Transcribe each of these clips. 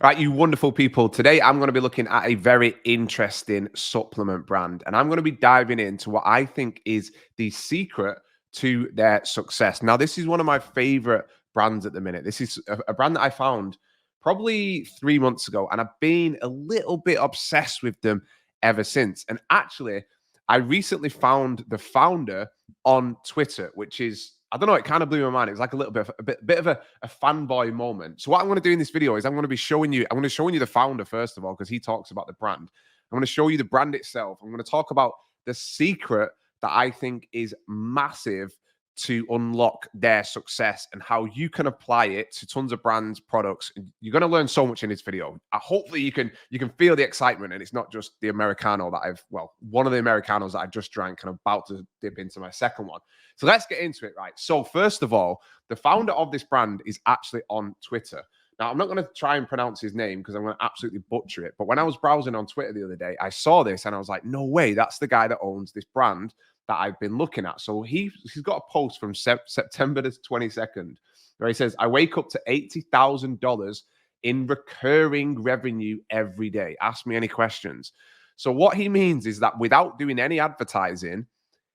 Right, you wonderful people. Today, I'm going to be looking at a very interesting supplement brand, and I'm going to be diving into what I think is the secret to their success. Now, this is one of my favorite brands at the minute. This is a brand that I found probably 3 months ago, and I've been a little bit obsessed with them ever since. And actually, I recently found the founder on Twitter, which is I don't know. It kind of blew my mind. It was like a little bit of a fanboy moment. So what I'm going to do in this video is I'm going to be showing you. I'm going to show you the founder first of all because he talks about the brand. I'm going to show you the brand itself. I'm going to talk about the secret that I think is massive to unlock their success and how you can apply it to tons of brands, products. You're going to learn so much in this video. Hopefully you can feel the excitement and it's not just the Americano that one of the Americanos that I just drank and I'm about to dip into my second one. So let's get into it, right? So first of all, the founder of this brand is actually on Twitter. Now, I'm not going to try and pronounce his name because I'm going to absolutely butcher it. But when I was browsing on Twitter the other day, I saw this and I was like, no way, that's the guy that owns this brand that I've been looking at. So he's got a post from September the 22nd where he says, I wake up to $80,000 in recurring revenue every day. Ask me any questions. So what he means is that without doing any advertising,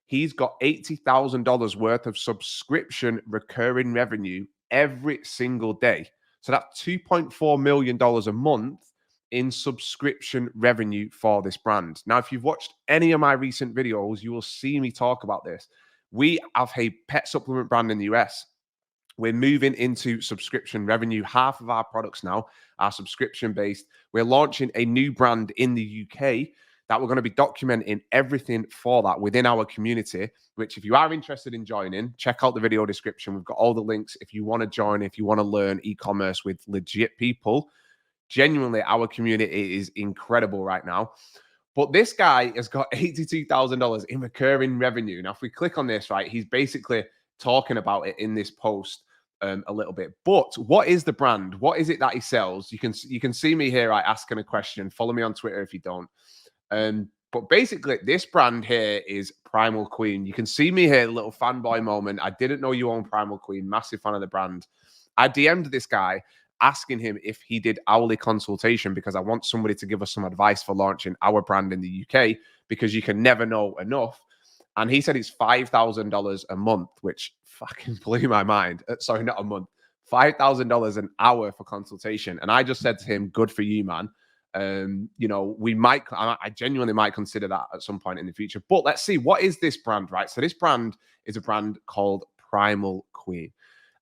he's got $80,000 worth of subscription recurring revenue every single day. So that's $2.4 million a month in subscription revenue for this brand. Now, if you've watched any of my recent videos, you will see me talk about this. We have a pet supplement brand in the US. We're moving into subscription revenue. Half of our products now are subscription based. We're launching a new brand in the UK that we're going to be documenting everything for that within our community, which if you are interested in joining, check out the video description. We've got all the links if you want to join, if you want to learn e-commerce with legit people. Genuinely, our community is incredible right now. But this guy has got $82,000 in recurring revenue. Now, if we click on this, right, he's basically talking about it in this post a little bit. But what is the brand? What is it that he sells? You can see me here, right, asking a question. Follow me on Twitter if you don't. But basically, this brand here is Primal Queen. You can see me here, a little fanboy moment. I didn't know you own Primal Queen. Massive fan of the brand. I DM'd this guy asking him if he did hourly consultation because I want somebody to give us some advice for launching our brand in the UK because you can never know enough. And he said it's $5,000 a month, which fucking blew my mind. Sorry, not a month. $5,000 an hour for consultation. And I just said to him, good for you, man. I genuinely might consider that at some point in the future. But let's see, what is this brand, right? So this brand is a brand called Primal Queen.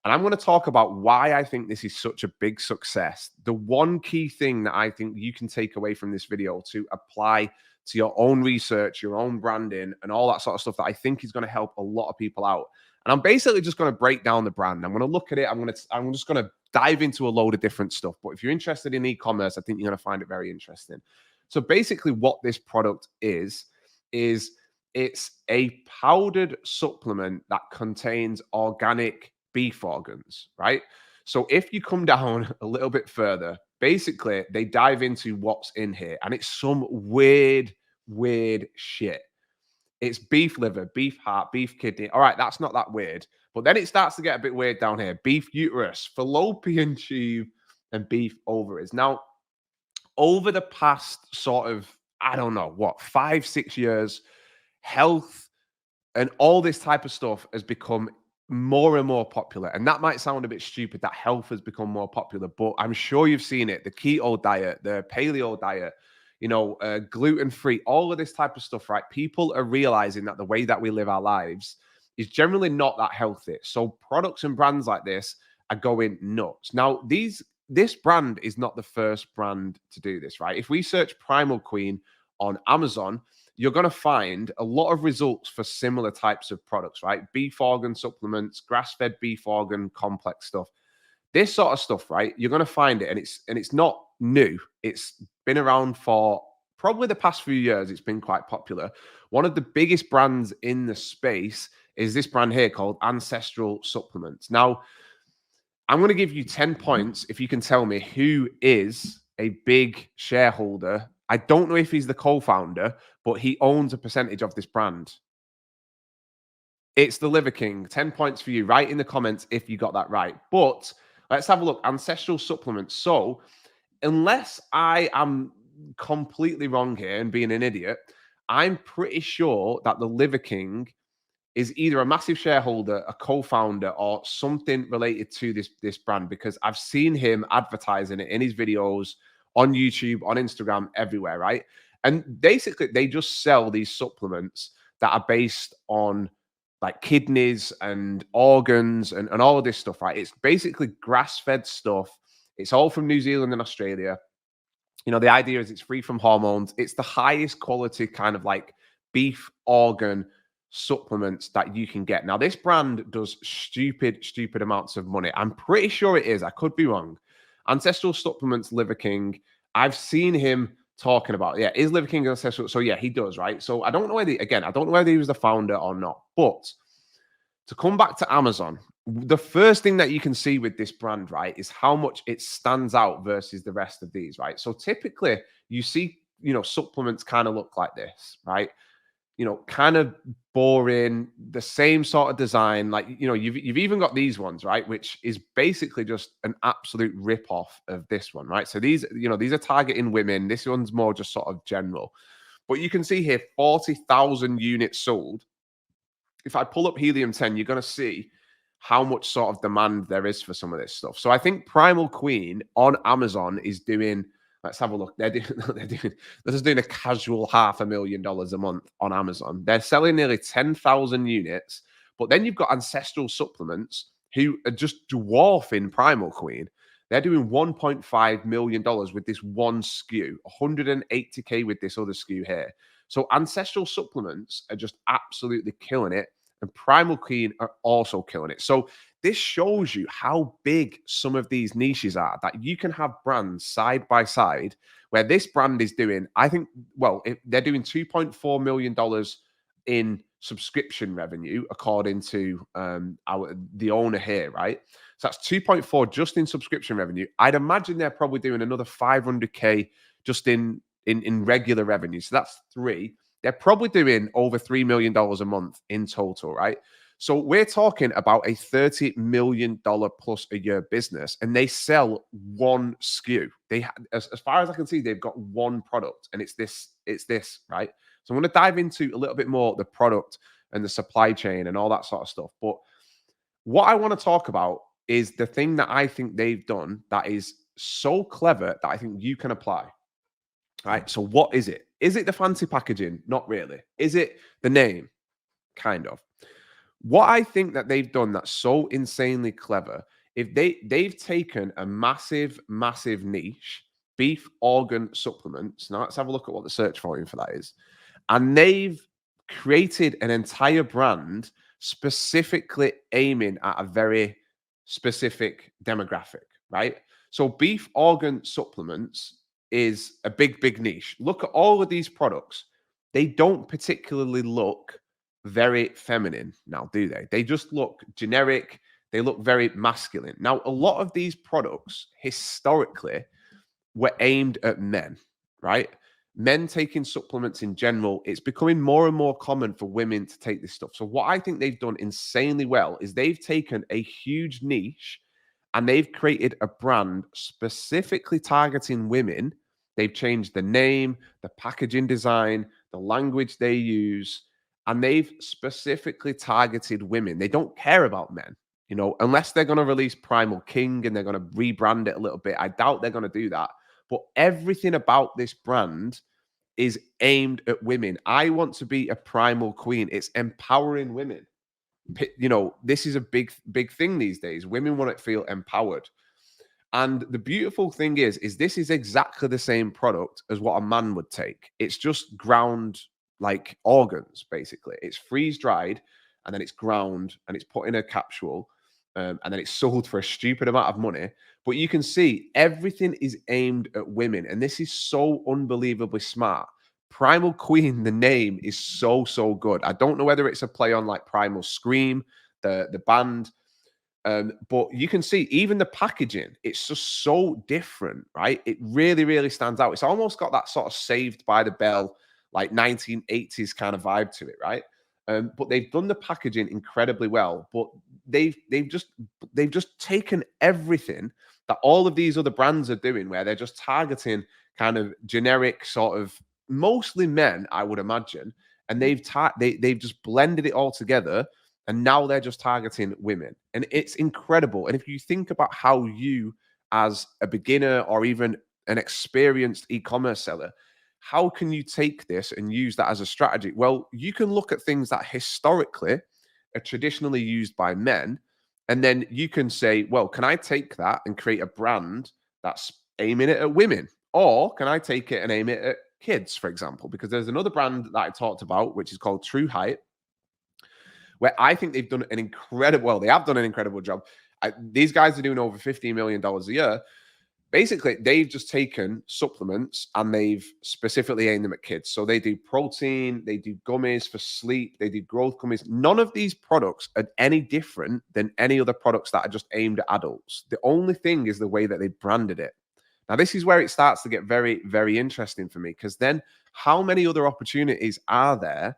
And I'm going to talk about why I think this is such a big success. The one key thing that I think you can take away from this video to apply to your own research, your own branding, and all that sort of stuff that I think is going to help a lot of people out. And I'm basically just going to break down the brand. I'm going to look at it. I'm just going to dive into a load of different stuff. But if you're interested in e-commerce, I think you're going to find it very interesting. So basically what this product is it's a powdered supplement that contains organic beef organs, right? So if you come down a little bit further, basically they dive into what's in here and it's some weird shit. It's beef liver, beef heart, beef kidney. All right, that's not that weird. But then it starts to get a bit weird down here. Beef uterus, fallopian tube, and beef ovaries. Now, over the past sort of, I don't know, 5-6 years, health and all this type of stuff has become more and more popular. And that might sound a bit stupid that health has become more popular, but I'm sure you've seen it. The keto diet, the paleo diet, gluten-free, all of this type of stuff, right? People are realizing that the way that we live our lives is generally not that healthy. So products and brands like this are going nuts. Now, this brand is not the first brand to do this, right? If we search Primal Queen on Amazon, you're going to find a lot of results for similar types of products, right? Beef organ supplements, grass-fed beef organ complex stuff. This sort of stuff, right? You're going to find it, and it's not new. It's been around for probably the past few years. It's been quite popular. One of the biggest brands in the space is this brand here called Ancestral Supplements. Now, I'm going to give you 10 points if you can tell me who is a big shareholder. I don't know if he's the co-founder, but he owns a percentage of this brand. It's the Liver King. 10 points for you. Write in the comments if you got that right. But let's have a look. Ancestral Supplements. So unless I am completely wrong here and being an idiot, I'm pretty sure that the Liver King is either a massive shareholder, a co-founder, or something related to this brand, because I've seen him advertising it in his videos on YouTube, on Instagram, everywhere, right? And basically, they just sell these supplements that are based on like kidneys and organs and all of this stuff, right? It's basically grass-fed stuff. It's all from New Zealand and Australia. You know, the idea is it's free from hormones. It's the highest quality kind of like beef organ supplements that you can get. Now, this brand does stupid amounts of money. I'm pretty sure it is. I could be wrong. Ancestral Supplements, Liver King. I've seen him talking about, yeah, is Liver King ancestral? So yeah, he does, right? So I don't know whether, again, I don't know whether he was the founder or not, but to come back to Amazon, the first thing that you can see with this brand, right, is how much it stands out versus the rest of these, right? So typically you see, you know, supplements kind of look like this, right? You know, kind of boring, the same sort of design. Like, you know, you've even got these ones, right? Which is basically just an absolute rip-off of this one, right? So these, you know, these are targeting women. This one's more just sort of general. But you can see here 40,000 units sold. If I pull up Helium 10, you're going to see how much sort of demand there is for some of this stuff. So I think Primal Queen on Amazon is doing, let's have a look. They're just doing a casual $500,000 a month on Amazon. They're selling nearly 10,000 units. But then you've got Ancestral Supplements who are just dwarfing Primal Queen. They're doing $1.5 million with this one SKU, 180K with this other SKU here. So Ancestral Supplements are just absolutely killing it, and Primal Queen are also killing it. So this shows you how big some of these niches are, that you can have brands side by side, where this brand is doing, I think, well, they're doing $2.4 million in subscription revenue, according to the owner here, right? So that's 2.4 just in subscription revenue. I'd imagine they're probably doing another 500K just in regular revenue. So that's three. They're probably doing over $3 million a month in total, right? So we're talking about a $30 million plus a year business, and they sell one SKU. They, as far as I can see, they've got one product, and it's this, right? So I'm going to dive into a little bit more the product and the supply chain and all that sort of stuff. But what I want to talk about is the thing that I think they've done that is so clever that I think you can apply. Right. So what is it? Is it the fancy packaging? Not really. Is it the name? Kind of. What I think that they've done that's so insanely clever, if they've taken a massive niche, beef organ supplements. Now let's have a look at what the search volume for that is. And they've created an entire brand specifically aiming at a very specific demographic, right? So beef organ supplements is a big niche. Look at all of these products. They don't particularly look very feminine now, do they? They just look generic. They look very masculine. Now, a lot of these products historically were aimed at men, right? Men taking supplements in general, it's becoming more and more common for women to take this stuff. So, what I think they've done insanely well is they've taken a huge niche and they've created a brand specifically targeting women. They've changed the name, the packaging design, the language they use, and they've specifically targeted women. They don't care about men, you know, unless they're going to release Primal King and they're going to rebrand it a little bit. I doubt they're going to do that. But everything about this brand is aimed at women. I want to be a Primal Queen. It's empowering women. You know, this is a big thing these days. Women want to feel empowered. And the beautiful thing is this is exactly the same product as what a man would take. It's just ground like organs, basically. It's freeze dried and then it's ground and it's put in a capsule and then it's sold for a stupid amount of money. But you can see everything is aimed at women. And this is so unbelievably smart. Primal Queen, the name is so good. I don't know whether it's a play on like Primal Scream, the band. But you can see even the packaging, it's just so different, right? It really stands out. It's almost got that sort of Saved by the Bell, like 1980s kind of vibe to it, right? But they've done the packaging incredibly well. But they've just taken everything that all of these other brands are doing, where they're just targeting kind of generic sort of mostly men, I would imagine, and they've just blended it all together, and now they're just targeting women, and it's incredible. And if you think about how you, as a beginner or even an experienced e-commerce seller, how can you take this and use that as a strategy? Well, you can look at things that historically are traditionally used by men, and then you can say, well, can I take that and create a brand that's aiming it at women? Or can I take it and aim it at kids, for example? Because there's another brand that I talked about, which is called True Height, where I think they've done an incredible, well, they have done an incredible job. These guys are doing over $15 million a year. Basically, they've just taken supplements and they've specifically aimed them at kids. So they do protein, they do gummies for sleep, they do growth gummies. None of these products are any different than any other products that are just aimed at adults. The only thing is the way that they branded it. Now, this is where it starts to get very, very interesting for me, because then how many other opportunities are there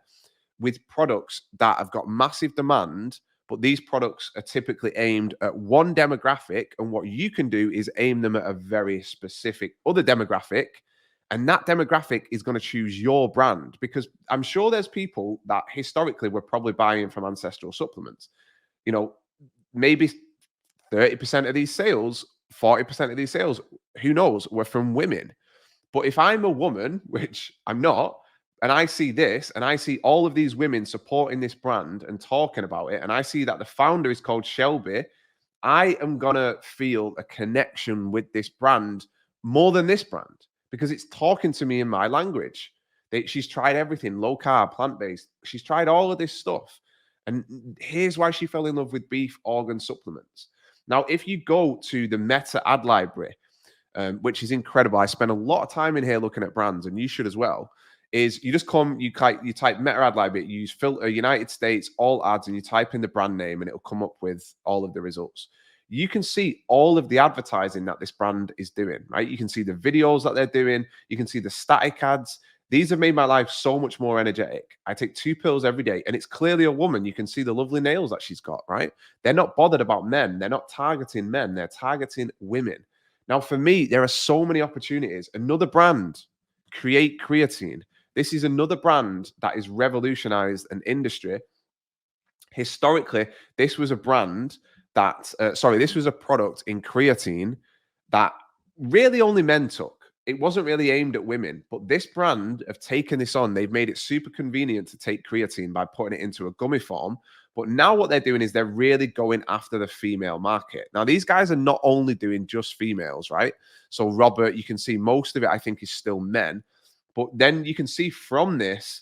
with products that have got massive demand, but these products are typically aimed at one demographic, and what you can do is aim them at a very specific other demographic, and that demographic is going to choose your brand, because I'm sure there's people that historically were probably buying from ancestral supplements. You know, maybe 30% of these sales, 40% of these sales, who knows, were from women. But if I'm a woman, which I'm not, and I see this, and I see all of these women supporting this brand and talking about it, and I see that the founder is called Shelby, I am going to feel a connection with this brand more than this brand, because it's talking to me in my language. She's tried everything, low carb, plant-based. She's tried all of this stuff. And here's why she fell in love with beef organ supplements. Now, if you go to the Meta ad library, which is incredible. I spend a lot of time in here looking at brands, and you should as well. Is you just you type Meta ad library, you use filter United States, all ads, and you type in the brand name, and it'll come up with all of the results. You can see all of the advertising that this brand is doing, right? You can see the videos that they're doing. You can see the static ads. These have made my life so much more energetic. I take 2 pills every day, and it's clearly a woman. You can see the lovely nails that she's got, right? They're not bothered about men. They're not targeting men. They're targeting women. Now, for me, there are so many opportunities. Another brand, Create Creatine. This is another brand that has revolutionized an industry. Historically, this was a brand that, this was a product in creatine that really only men took. It wasn't really aimed at women, but this brand have taken this on. They've made it super convenient to take creatine by putting it into a gummy form. But now what they're doing is they're really going after the female market. Now, these guys are not only doing just females, right? So Robert, you can see most of it, I think, is still men. But then you can see from this,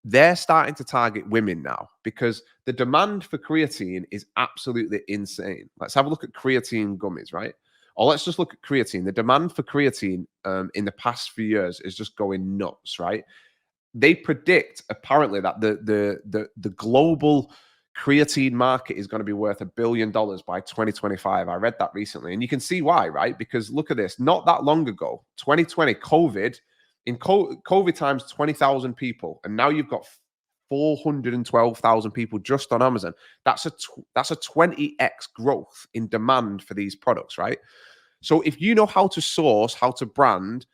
they're starting to target women now, because the demand for creatine is absolutely insane. Let's have a look at creatine gummies, right? Or let's just look at creatine. The demand for creatine in the past few years is just going nuts, right? They predict apparently that the global creatine market is going to be worth $1 billion by 2025. I read that recently, and you can see why, right? Because look at this. Not that long ago, 2020, COVID. In COVID times, 20,000 people, and now you've got 412,000 people just on Amazon. That's a 20x growth in demand for these products, right? So if you know how to source, how to brand,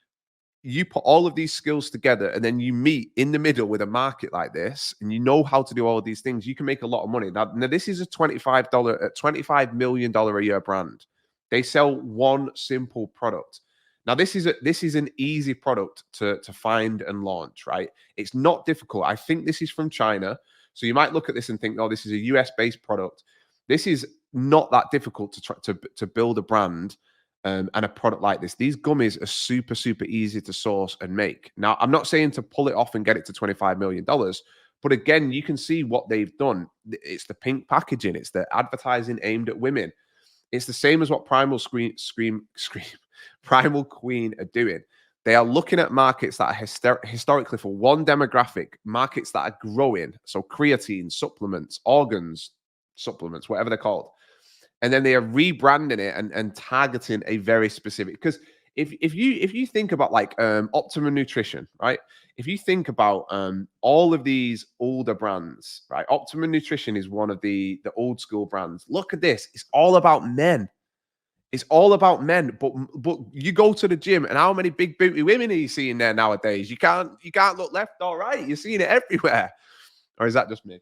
you put all of these skills together, and then you meet in the middle with a market like this, and you know how to do all of these things, you can make a lot of money. Now this is a $25 million a year brand. They sell one simple product. Now, this is an easy product to find and launch, right? It's not difficult. I think this is from China. So you might look at this and think, oh, this is a US-based product. This is not that difficult to try to build a brand and a product like this. These gummies are super, super easy to source and make. Now, I'm not saying to pull it off and get it to $25 million. But again, you can see what they've done. It's the pink packaging. It's the advertising aimed at women. It's the same as what Primal Queen are doing. They are looking at markets that are historically for one demographic, markets that are growing. So creatine, supplements, organs, supplements, whatever they're called. And then they are rebranding it and targeting a very specific, because if you think about like Optimum Nutrition, right? If you think about all of these older brands, right? Optimum Nutrition is one of the old school brands. Look at this. It's all about men. It's all about men, but you go to the gym and how many big booty women are you seeing there nowadays? You can't look left or right. You're seeing it everywhere. Or is that just me?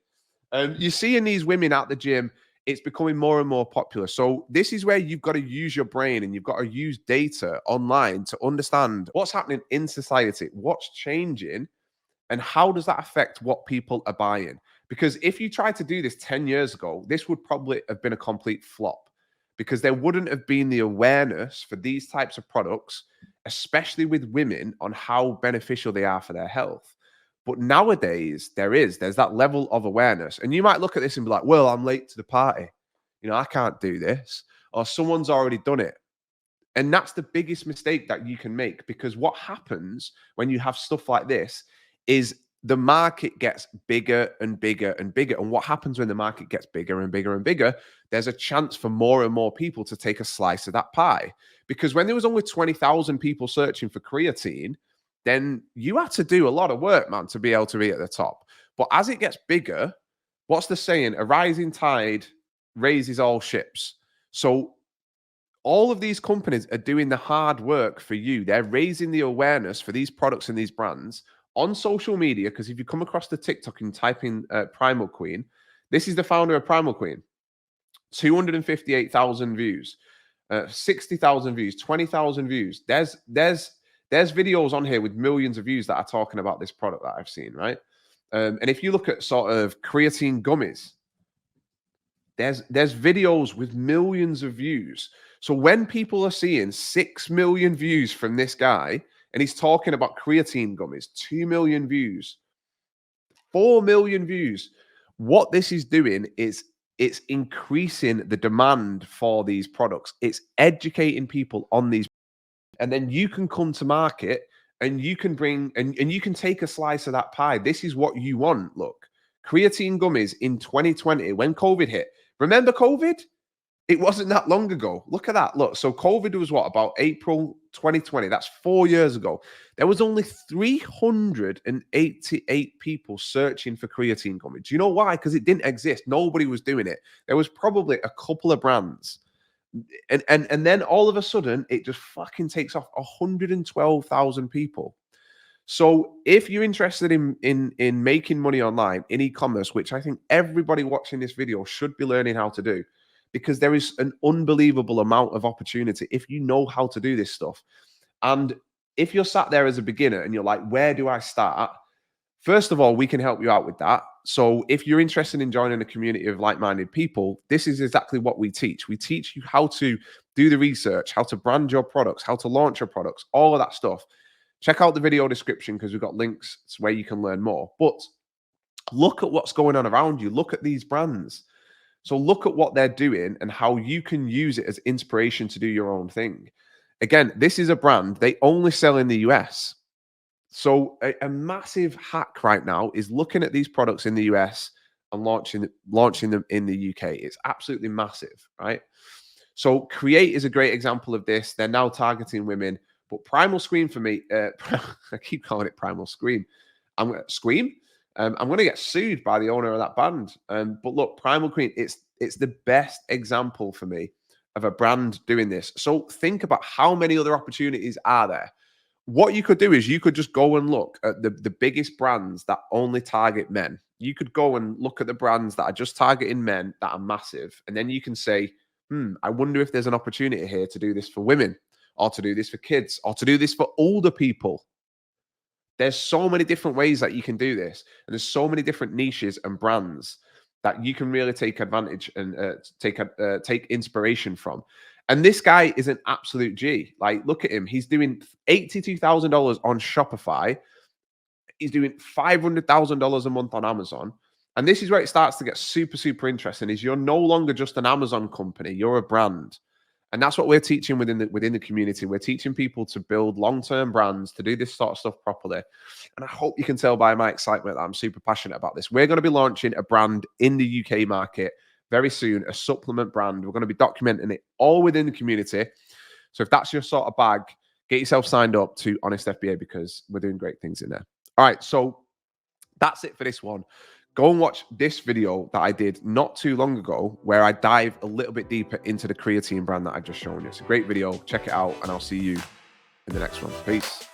You're seeing these women at the gym. It's becoming more and more popular. So this is where you've got to use your brain and you've got to use data online to understand what's happening in society, what's changing, and how does that affect what people are buying? Because if you tried to do this 10 years ago, this would probably have been a complete flop because there wouldn't have been the awareness for these types of products, especially with women, on how beneficial they are for their health. But nowadays, there's that level of awareness. And you might look at this and be like, well, I'm late to the party. I can't do this. Or someone's already done it. And that's the biggest mistake that you can make, because what happens when you have stuff like this is the market gets bigger and bigger and bigger. And what happens when the market gets bigger and bigger and bigger? There's a chance for more and more people to take a slice of that pie. Because when there was only 20,000 people searching for creatine, then you had to do a lot of work, man, to be able to be at the top. But as it gets bigger, what's the saying? A rising tide raises all ships. So all of these companies are doing the hard work for you. They're raising the awareness for these products and these brands on social media. Because if you come across the TikTok and type in Primal Queen, this is the founder of Primal Queen. 258,000 views, 60,000 views, 20,000 views. There's videos on here with millions of views that are talking about this product that I've seen, right? And if you look at sort of creatine gummies, there's videos with millions of views. So when people are seeing 6 million views from this guy, and he's talking about creatine gummies, 2 million views, 4 million views, what this is doing is it's increasing the demand for these products. It's educating people on these. And then you can come to market and you can bring, and you can take a slice of that pie. This is what you want. Look, creatine gummies in 2020, when COVID hit. Remember COVID? It wasn't that long ago. Look at that. Look, so COVID was what, about April 2020? That's 4 years ago. There was only 388 people searching for creatine gummies. Do you know why? Because it didn't exist. Nobody was doing it. There was probably a couple of brands. And then all of a sudden, it just fucking takes off. 112,000 people. So if you're interested in making money online in e-commerce, which I think everybody watching this video should be learning how to do, because there is an unbelievable amount of opportunity if you know how to do this stuff. And if you're sat there as a beginner and you're like, where do I start? First of all, we can help you out with that. So if you're interested in joining a community of like-minded people, this is exactly what we teach. We teach you how to do the research, how to brand your products, how to launch your products, all of that stuff. Check out the video description because we've got links where you can learn more. But look at what's going on around you. Look at these brands. So look at what they're doing and how you can use it as inspiration to do your own thing. Again, this is a brand. They only sell in the US. So a massive hack right now is looking at these products in the US and launching them in the UK. It's absolutely massive, right? So Create is a great example of this. They're now targeting women, but Primal Scream for me, I keep calling it Primal Scream. I'm going to Scream. I'm going to get sued by the owner of that band. But look, Primal Queen, it's the best example for me of a brand doing this. So think about how many other opportunities are there. What you could do is you could just go and look at the biggest brands that only target men. You could go and look at the brands that are just targeting men that are massive. And then you can say, I wonder if there's an opportunity here to do this for women, or to do this for kids, or to do this for older people. There's so many different ways that you can do this. And there's so many different niches and brands that you can really take advantage and take inspiration from. And this guy is an absolute G. Like, look at him. He's doing $82,000 on Shopify. He's doing $500,000 a month on Amazon. And this is where it starts to get super, super interesting, is you're no longer just an Amazon company. You're a brand. And that's what we're teaching within the community. We're teaching people to build long-term brands, to do this sort of stuff properly. And I hope you can tell by my excitement that I'm super passionate about this. We're going to be launching a brand in the UK market very soon, a supplement brand. We're going to be documenting it all within the community. So if that's your sort of bag, get yourself signed up to Honest FBA because we're doing great things in there. All right, so that's it for this one. Go and watch this video that I did not too long ago, where I dive a little bit deeper into the creatine brand that I've just shown you. It's a great video. Check it out, and I'll see you in the next one. Peace.